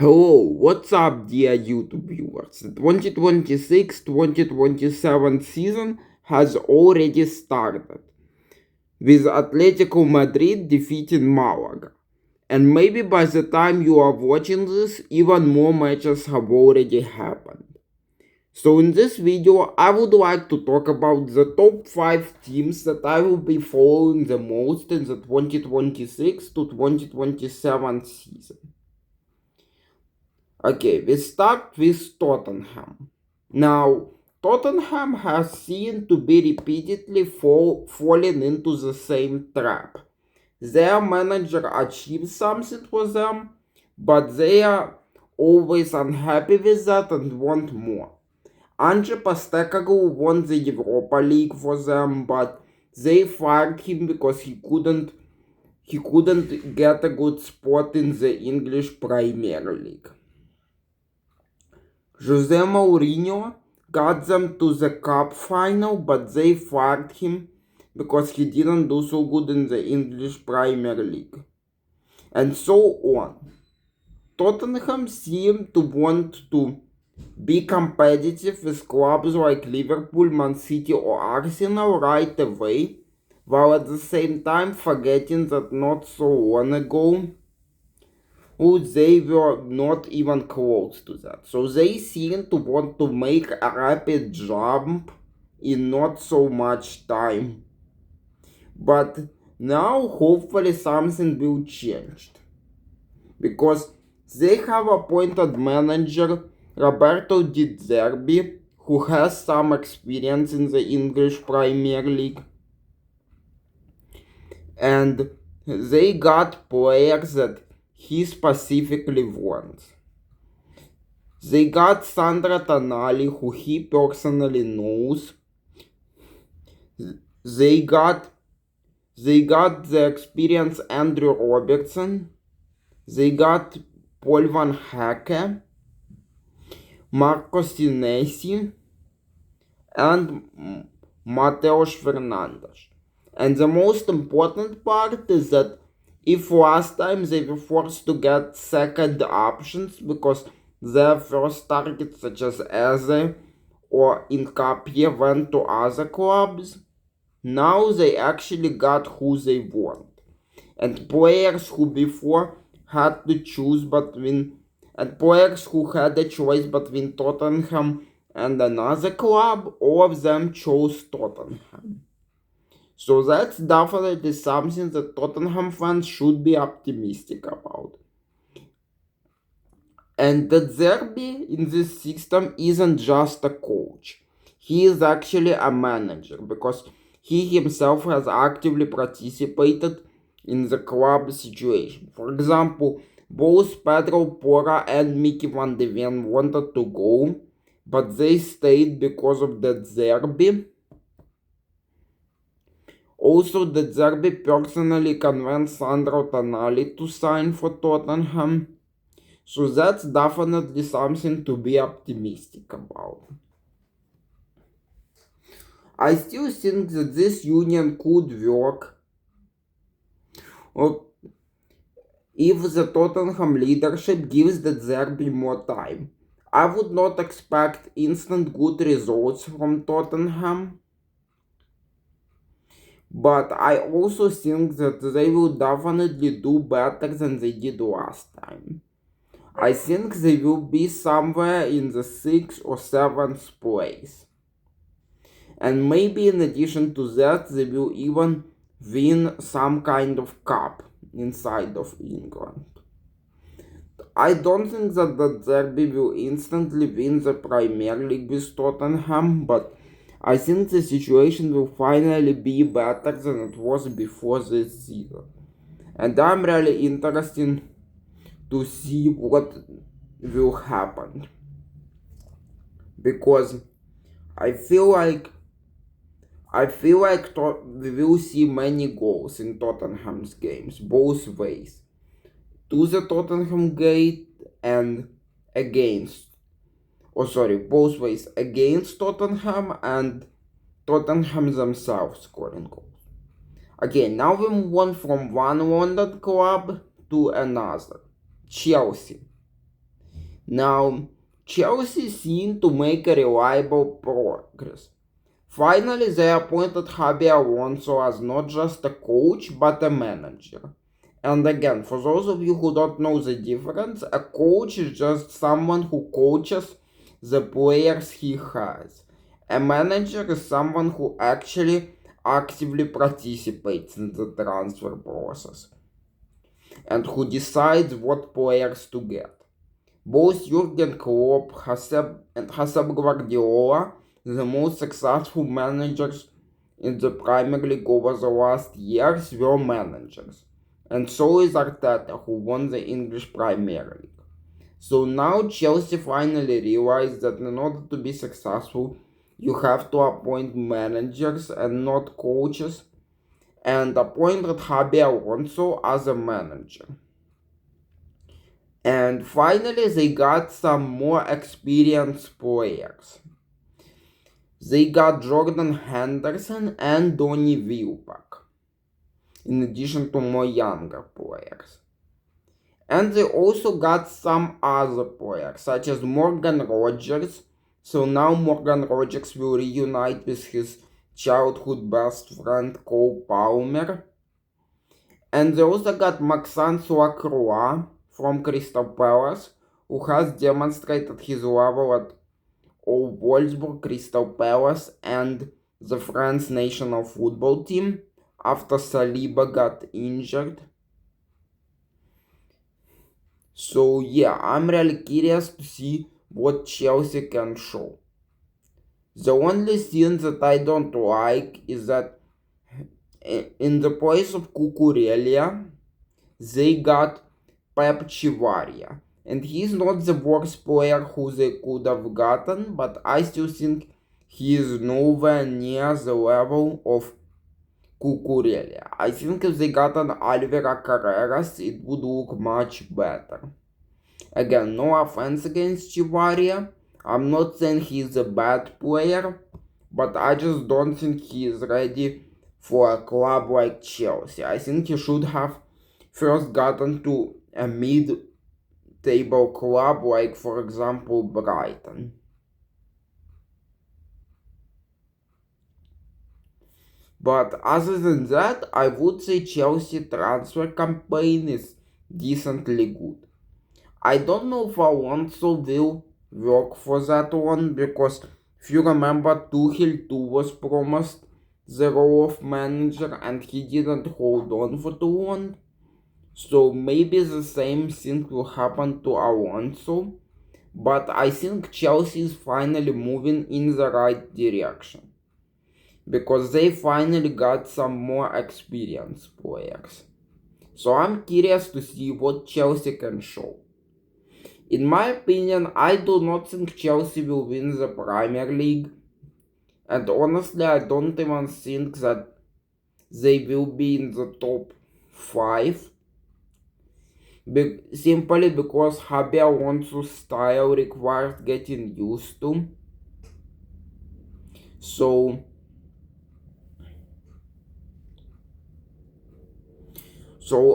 Hello, what's up, dear YouTube viewers? The 2026-2027 season has already started, with Atletico Madrid defeating Malaga. And maybe by the time you are watching this, even more matches have already happened. So in this video, I would like to talk about the top 5 teams that I will be following the most in the 2026 to 2027 season. Okay, we start with Tottenham. Now, Tottenham has seemed to be repeatedly falling into the same trap. Their manager achieves something for them, but they are always unhappy with that and want more. Ange Postecoglou won the Europa League for them, but they fired him because he couldn't get a good spot in the English Premier League. Jose Mourinho got them to the cup final, but they fired him because he didn't do so good in the English Premier League. And so on. Tottenham seemed to want to be competitive with clubs like Liverpool, Man City or Arsenal right away, while at the same time forgetting that not so long ago they were not even close to that. So they seem to want to make a rapid jump in not so much time. But now hopefully something will change. Because they have appointed manager Roberto Di Zerbi, who has some experience in the English Premier League. And they got players that he specifically wants. They got Sandro Tonali, who he personally knows. They got the experienced Andrew Robertson. They got Paul Van Hecke, Marco Sinesi, and Mateus Fernandes. And the most important part is that if last time they were forced to get second options because their first targets such as Eze or Nkapie went to other clubs, now they actually got who they want. And players who before had to choose between, and players who had a choice between Tottenham and another club, all of them chose Tottenham. So that's definitely something that Tottenham fans should be optimistic about. And that Zerbi in this system isn't just a coach. He is actually a manager because he himself has actively participated in the club situation. For example, both Pedro Porra and Mickey van de Ven wanted to go, but they stayed because of that Zerbi. Also, De Zerbi personally convinced Sandro Tonali to sign for Tottenham. So that's definitely something to be optimistic about. I still think that this union could work if the Tottenham leadership gives De Zerbi more time. I would not expect instant good results from Tottenham, but I also think that they will definitely do better than they did last time. I think they will be somewhere in the 6th or 7th place. And maybe in addition to that, they will even win some kind of cup inside of England. I don't think that the Derby will instantly win the Premier League with Tottenham, but I think the situation will finally be better than it was before this season. And I'm really interested to see what will happen. Because I feel like we will see many goals in Tottenham's games, both ways. To the Tottenham gate and against. Both ways. Against Tottenham and Tottenham themselves scoring goals. Okay, now we move on from one London club to another. Chelsea. Now, Chelsea seemed to make a reliable progress. Finally, they appointed Xabi Alonso as not just a coach but a manager. And again, for those of you who don't know the difference, a coach is just someone who coaches the players he has. A manager is someone who actually actively participates in the transfer process and who decides what players to get. Both Jurgen Klopp and Josep Guardiola, the most successful managers in the Premier League over the last years, were managers. And so is Arteta, who won the English Premier League. So now Chelsea finally realized that in order to be successful, you have to appoint managers and not coaches, and appointed Xabi Alonso as a manager. And finally, they got some more experienced players. They got Jordan Henderson and Donny Wilbeck, in addition to more younger players. And they also got some other players, such as Morgan Rogers. So now Morgan Rogers will reunite with his childhood best friend Cole Palmer. And they also got Maxence Lacroix from Crystal Palace, who has demonstrated his level at Wolfsburg, Crystal Palace, and the France national football team after Saliba got injured. So yeah, I'm really curious to see what Chelsea can show. The only thing that I don't like is that in the place of Cucurella, they got Pep Chivaria. And he's not the worst player who they could have gotten, but I still think he is nowhere near the level of Cucurella. I think if they got an Alvaro Carreras, it would look much better. Again, no offense against Chivaria. I'm not saying he's a bad player, but I just don't think he is ready for a club like Chelsea. I think he should have first gotten to a mid-table club like, for example, Brighton. But other than that, I would say Chelsea transfer campaign is decently good. I don't know if Alonso will work for that one, because if you remember, Tuchel too was promised the role of manager and he didn't hold on for too long. So maybe the same thing will happen to Alonso, but I think Chelsea is finally moving in the right direction, because they finally got some more experienced players. So I'm curious to see what Chelsea can show. In my opinion, I do not think Chelsea will win the Premier League, and honestly, I don't even think that they will be in the top 5. Simply because Xabi Alonso's style requires getting used to. So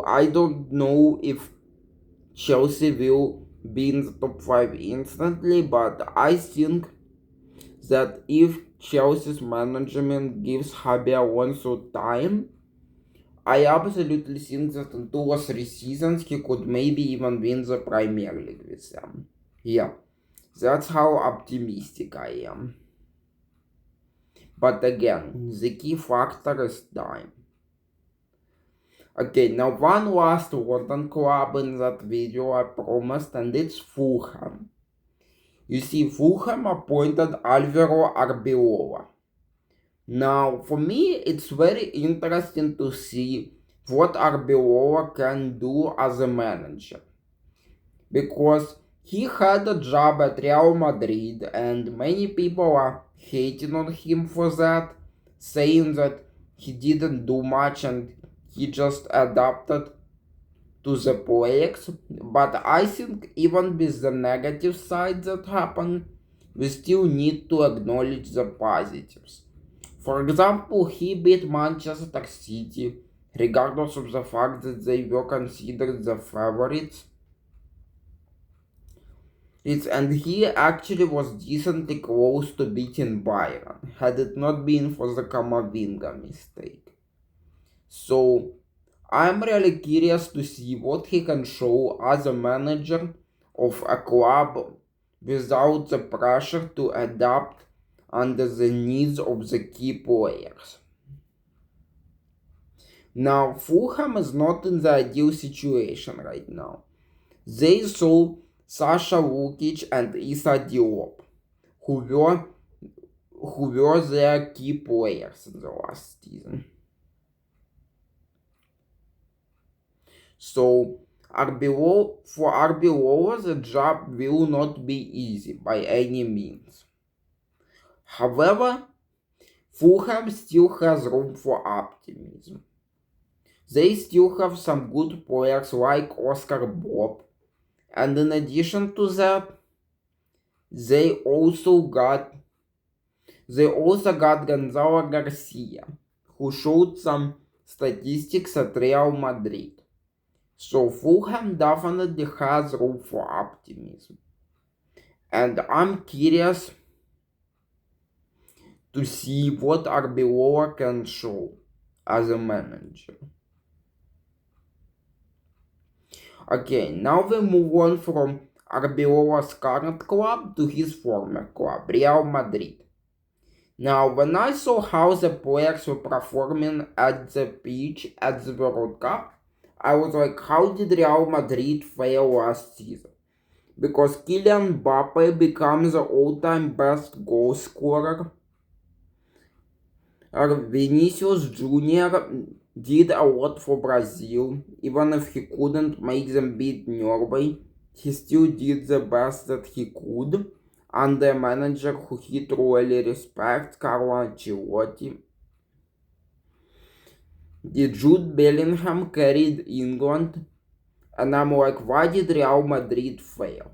I don't know if Chelsea will be in the top 5 instantly, but I think that if Chelsea's management gives Xabi Alonso time, I absolutely think that in 2 or 3 seasons he could maybe even win the Premier League with them. Yeah, that's how optimistic I am. But again, the key factor is time. Okay, now one last London club in that video I promised, and it's Fulham. You see, Fulham appointed Alvaro Arbeloa. Now, for me, it's very interesting to see what Arbeloa can do as a manager, because he had a job at Real Madrid and many people are hating on him for that, saying that he didn't do much and he just adapted to the players. But I think even with the negative side that happened, we still need to acknowledge the positives. For example, he beat Manchester City, regardless of the fact that they were considered the favorites. And he actually was decently close to beating Byron, had it not been for the Kamavinga mistake. So I'm really curious to see what he can show as a manager of a club without the pressure to adapt under the needs of the key players. Now, Fulham is not in the ideal situation right now. They sold Sasha Lukic and Issa Diop, who were, who were their key players in the last season. So for Arbeloa, the job will not be easy by any means. However, Fulham still has room for optimism. They still have some good players like Oscar Bob, and in addition to that, they also got Gonzalo Garcia, who showed some statistics at Real Madrid. So Fulham definitely has room for optimism. And I'm curious to see what Arbeloa can show as a manager. Okay, now we move on from Arbeloa's current club to his former club, Real Madrid. Now, when I saw how the players were performing at the pitch at the World Cup, I was like, how did Real Madrid fail last season? Because Kylian Mbappe becomes the all-time best goal scorer. Vinicius Jr. did a lot for Brazil, even if he couldn't make them beat Norway. He still did the best that he could under a manager who he truly respects, Carlo Ancelotti. The Jude Bellingham carried England, and I'm like, why did Real Madrid fail?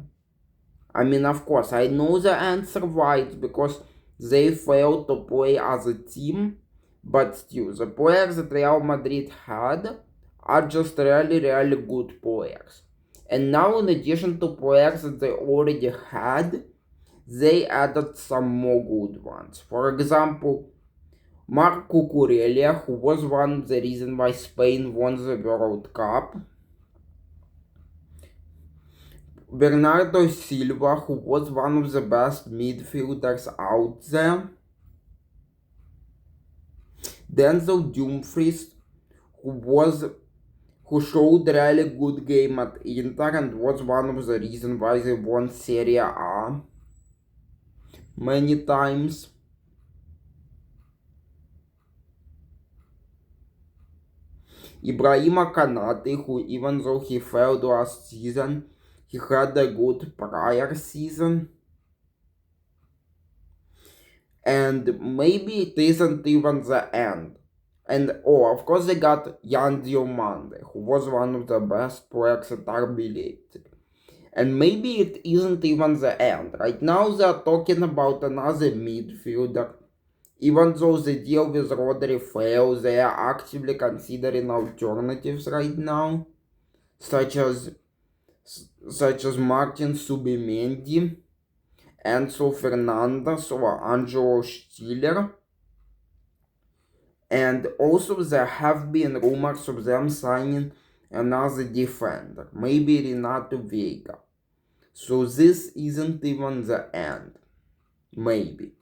I mean, of course, I know the answer why. It's because they failed to play as a team, but still, the players that Real Madrid had are just really, really good players. And now, in addition to players that they already had, they added some more good ones. For example, Marc Cucurella, who was one of the reasons why Spain won the World Cup. Bernardo Silva, who was one of the best midfielders out there. Denzel Dumfries, who showed really good game at Inter and was one of the reasons why they won Serie A many times. Ibrahima Kanate, who even though he failed last season, he had a good prior season. And maybe it isn't even the end. And of course they got Yan Diomande, who was one of the best players at RB Leipzig. And maybe it isn't even the end. Right now they're talking about another midfielder. Even though the deal with Rodri failed, they are actively considering alternatives right now, such as Martin Subimendi, Enzo Fernandez, or Angelo Stiller. And also there have been rumors of them signing another defender, maybe Renato Veiga. So this isn't even the end. Maybe.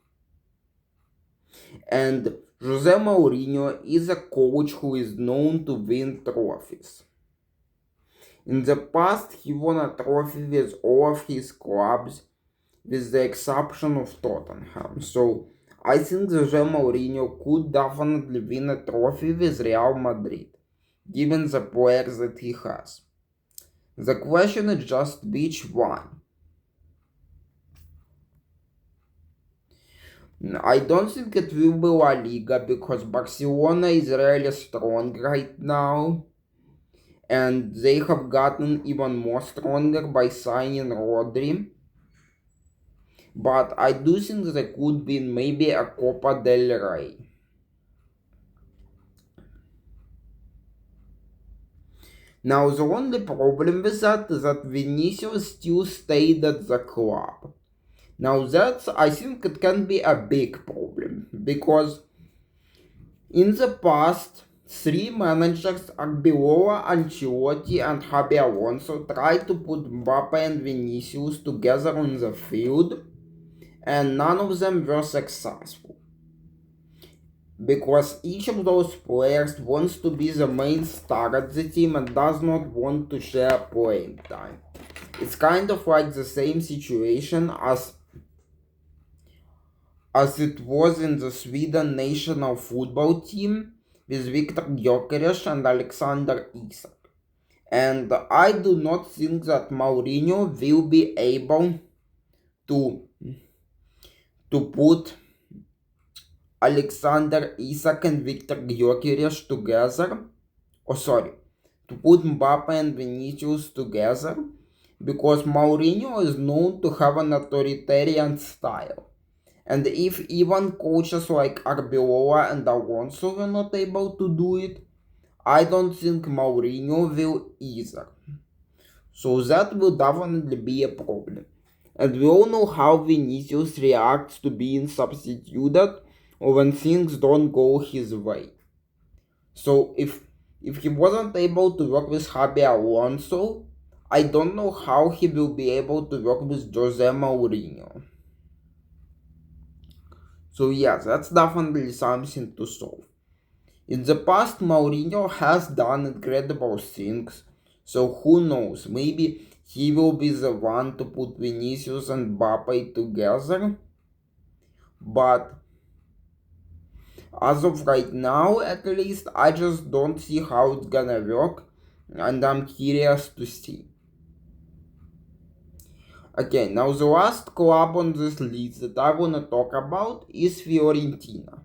And Jose Mourinho is a coach who is known to win trophies. In the past, he won a trophy with all of his clubs, with the exception of Tottenham. So I think Jose Mourinho could definitely win a trophy with Real Madrid, given the players that he has. The question is just which one. I don't think it will be La Liga because Barcelona is really strong right now, and they have gotten even more stronger by signing Rodri. But I do think they could win maybe a Copa del Rey. Now the only problem with that is that Vinicius still stayed at the club. Now that's, I think it can be a big problem, because in the past, three managers, Arbeloa, Ancelotti and Xabi Alonso, tried to put Mbappe and Vinicius together on the field, and none of them were successful. Because each of those players wants to be the main star at the team and does not want to share playing time. It's kind of like the same situation as it was in the Sweden national football team with Viktor Gyökeres and Alexander Isak. And I do not think that Mourinho will be able to put Alexander Isak and Viktor Gyökeres together, to put Mbappe and Vinicius together, because Mourinho is known to have an authoritarian style. And if even coaches like Arbeloa and Alonso were not able to do it, I don't think Mourinho will either. So that will definitely be a problem. And we all know how Vinicius reacts to being substituted or when things don't go his way. So if he wasn't able to work with Xabi Alonso, I don't know how he will be able to work with Jose Mourinho. So yes, that's definitely something to solve. In the past, Mourinho has done incredible things, so who knows, maybe he will be the one to put Vinicius and Mbappe together. But as of right now, at least, I just don't see how it's gonna work, and I'm curious to see. Okay, now the last club on this list that I wanna talk about is Fiorentina.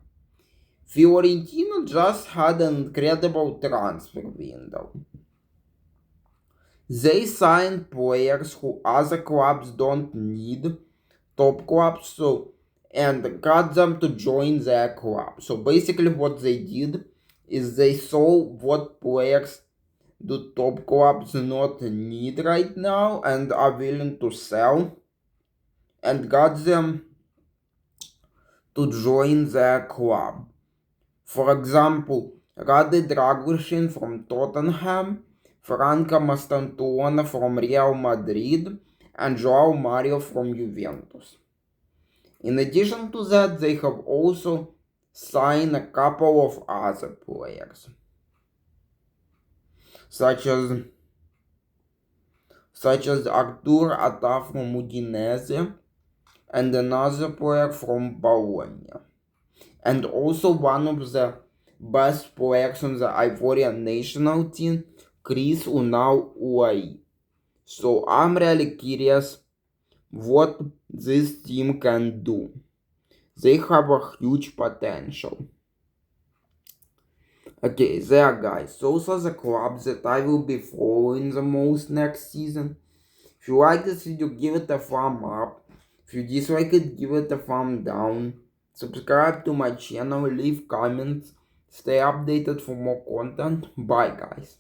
Fiorentina just had an incredible transfer window. They signed players who other clubs don't need, top clubs, and got them to join their club. So basically what they did is they saw what players do top clubs not need right now and are willing to sell, and got them to join their club. For example, Rade Dragushin from Tottenham, Franca Mastantuono from Real Madrid, and João Mario from Juventus. In addition to that, they have also signed a couple of other players, such as Artur Atta from Udinese and another player from Bologna. And also one of the best players on the Ivorian national team, Chris Unau Uai. So I'm really curious what this team can do. They have a huge potential. Okay, there guys, those are the clubs that I will be following the most next season. If you like this video, give it a thumb up. If you dislike it, give it a thumb down. Subscribe to my channel, leave comments, stay updated for more content. Bye guys.